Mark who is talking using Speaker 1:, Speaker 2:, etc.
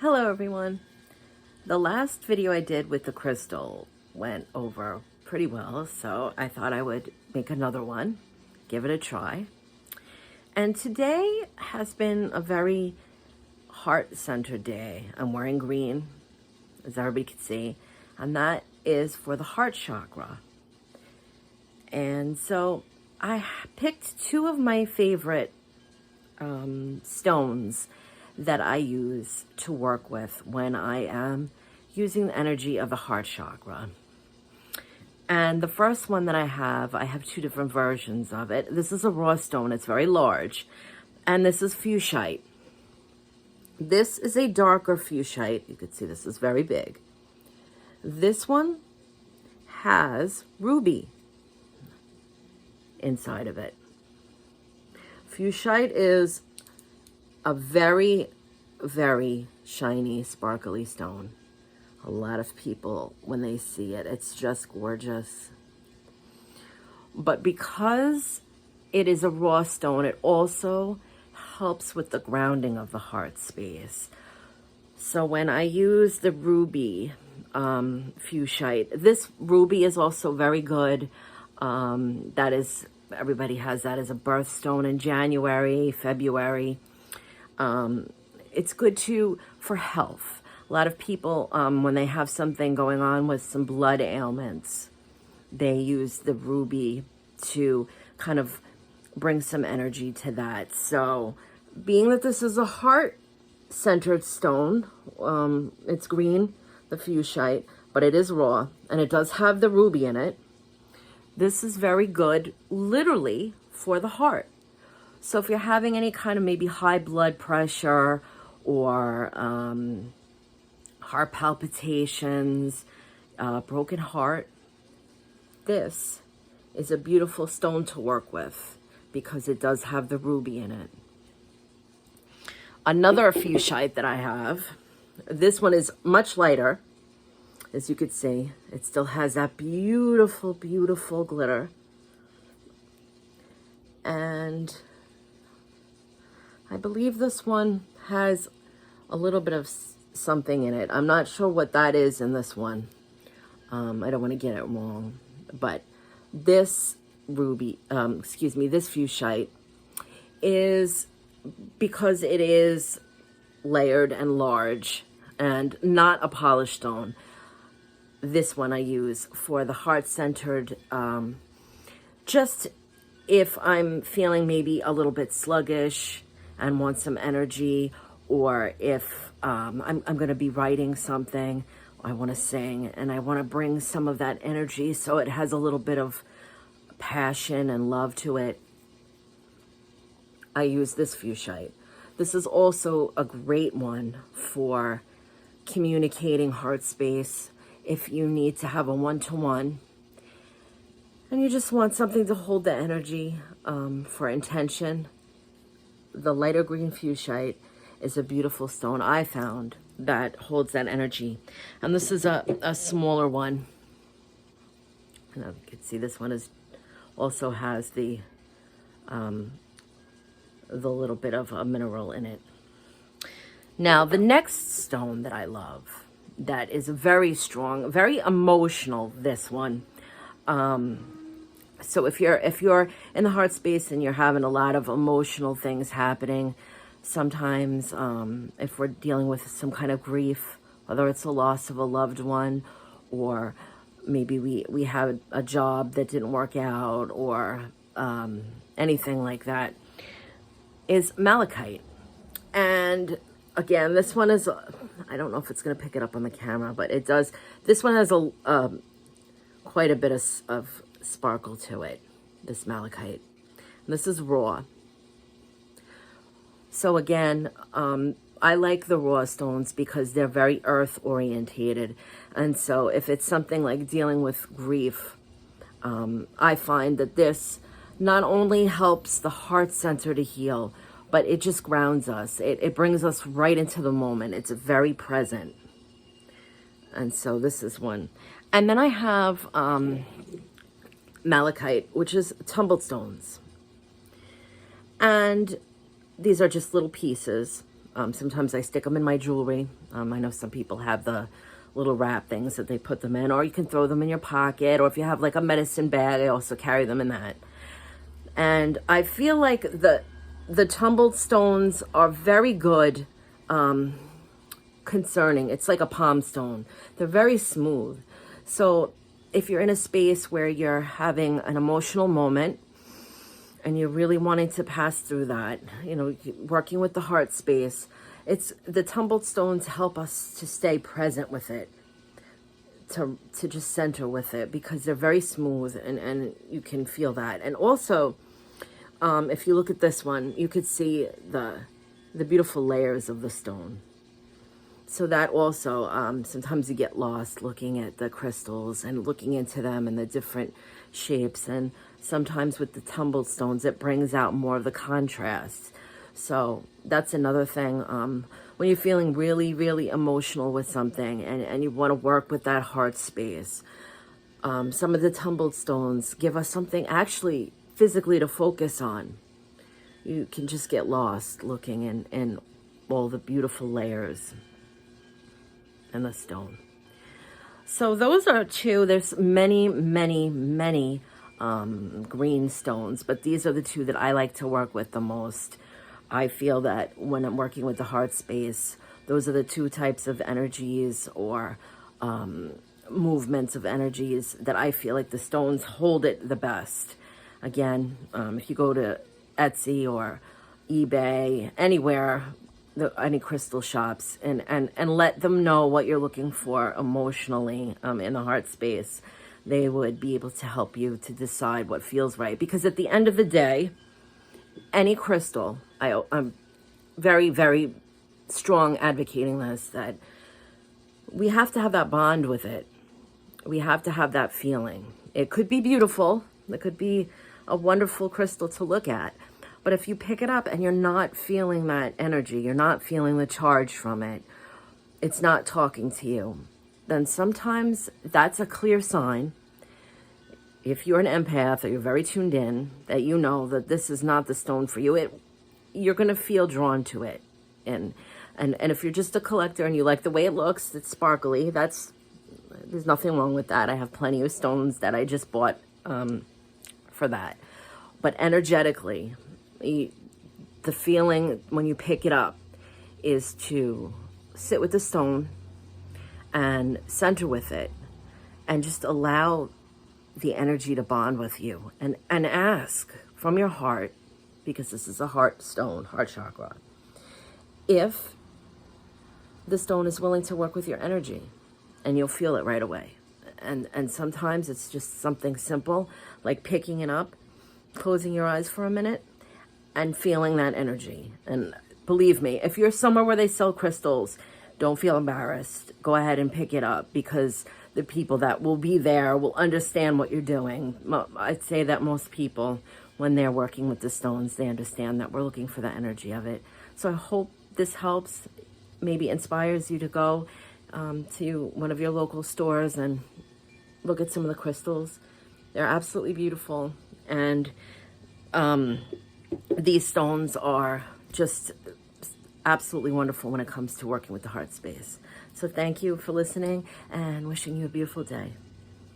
Speaker 1: Hello everyone. The last video I did with the crystal went over pretty well, so I thought I would make another one, give it a try. And today has been a very heart-centered day. I'm wearing green, as everybody can see, and that is for the heart chakra. And so I picked two of my favorite stones that I use to work with when I am using the energy of the heart chakra. And the first one that I have two different versions of it. This is a raw stone, it's very large, and this is Fuschite. This is a darker Fuschite. You can see this is very big. This one has ruby inside of it. Fuschite is a very, very shiny, sparkly stone. A lot of people, when they see it, it's just gorgeous. But because it is a raw stone, it also helps with the grounding of the heart space. So when I use the ruby Fuschite, this ruby is also very good. That is, everybody has that as a birthstone in January, February. It's good for health. A lot of people, when they have something going on with some blood ailments, they use the ruby to kind of bring some energy to that. So being that this is a heart-centered stone, it's green, the Fuschite, but it is raw, and it does have the ruby in it. This is very good, literally, for the heart. So if you're having any kind of maybe high blood pressure or heart palpitations, broken heart, this is a beautiful stone to work with because it does have the ruby in it. Another Fuschite that I have, this one is much lighter. As you could see, it still has that beautiful, beautiful glitter. And I believe this one has a little bit of something in it. I'm not sure what that is in this one. I don't want to get it wrong. But this ruby, this Fuschite is, because it is layered and large and not a polished stone, this one I use for the heart-centered, just if I'm feeling maybe a little bit sluggish and want some energy, or if I'm going to be writing something, I want to sing, and I want to bring some of that energy so it has a little bit of passion and love to it, I use this Fuschite. This is also a great one for communicating heart space. If you need to have a one-to-one and you just want something to hold the energy for intention, the lighter green Fuschite is a beautiful stone I found that holds that energy. And this is a smaller one. And you can see this one also has the little bit of a mineral in it. Now, the next stone that I love, that is very strong, very emotional, this one. So if you're in the heart space and you're having a lot of emotional things happening, sometimes if we're dealing with some kind of grief, whether it's a loss of a loved one, or maybe we had a job that didn't work out, or anything like that, is malachite. And again, this one is, I don't know if it's going to pick it up on the camera, but it does. This one has quite a bit of sparkle to it, this malachite. And this is raw. So again, I like the raw stones because they're very earth orientated. And so if it's something like dealing with grief, I find that this not only helps the heart center to heal, but it just grounds us. It brings us right into the moment. It's very present. And so this is one. And then I have malachite, which is tumbled stones. And these are just little pieces. Sometimes I stick them in my jewelry. I know some people have the little wrap things that they put them in, or you can throw them in your pocket, or if you have like a medicine bag, I also carry them in that. And I feel like the tumbled stones are very good concerning. It's like a palm stone. They're very smooth. So if you're in a space where you're having an emotional moment and you're really wanting to pass through that, you know, working with the heart space, it's the tumbled stones help us to stay present with it, to just center with it, because they're very smooth and you can feel that. And also, if you look at this one, you could see the beautiful layers of the stone. So that also, sometimes you get lost looking at the crystals and looking into them and the different shapes. And sometimes with the tumbled stones, it brings out more of the contrast. So that's another thing. When you're feeling really, really emotional with something and you want to work with that heart space, some of the tumbled stones give us something actually physically to focus on. You can just get lost looking in all the beautiful layers and the stone. So those are two. There's many, many, many green stones, but these are the two that I like to work with the most. I feel that when I'm working with the heart space, those are the two types of energies or movements of energies that I feel like the stones hold it the best. Again, if you go to Etsy or eBay, anywhere, any crystal shops, and let them know what you're looking for emotionally in the heart space, they would be able to help you to decide what feels right. Because at the end of the day, any crystal, I'm very, very strong advocating this, that we have to have that bond with it. We have to have that feeling. It could be beautiful. It could be a wonderful crystal to look at. But if you pick it up and you're not feeling that energy, you're not feeling the charge from it, it's not talking to you, then sometimes that's a clear sign, if you're an empath or you're very tuned in, that you know that this is not the stone for you. You're going to feel drawn to it. And if you're just a collector and you like the way it looks, it's sparkly, there's nothing wrong with that. I have plenty of stones that I just bought for that. But energetically, the feeling when you pick it up is to sit with the stone and center with it and just allow the energy to bond with you, and ask from your heart, because this is a heart stone, heart chakra, if the stone is willing to work with your energy, and you'll feel it right away. And sometimes it's just something simple like picking it up, closing your eyes for a minute, and feeling that energy. And believe me, if you're somewhere where they sell crystals, don't feel embarrassed. Go ahead and pick it up, because the people that will be there will understand what you're doing. I'd say that most people, when they're working with the stones, they understand that we're looking for the energy of it. So I hope this helps, maybe inspires you to go to one of your local stores and look at some of the crystals. They're absolutely beautiful. And these stones are just absolutely wonderful when it comes to working with the heart space. So thank you for listening and wishing you a beautiful day.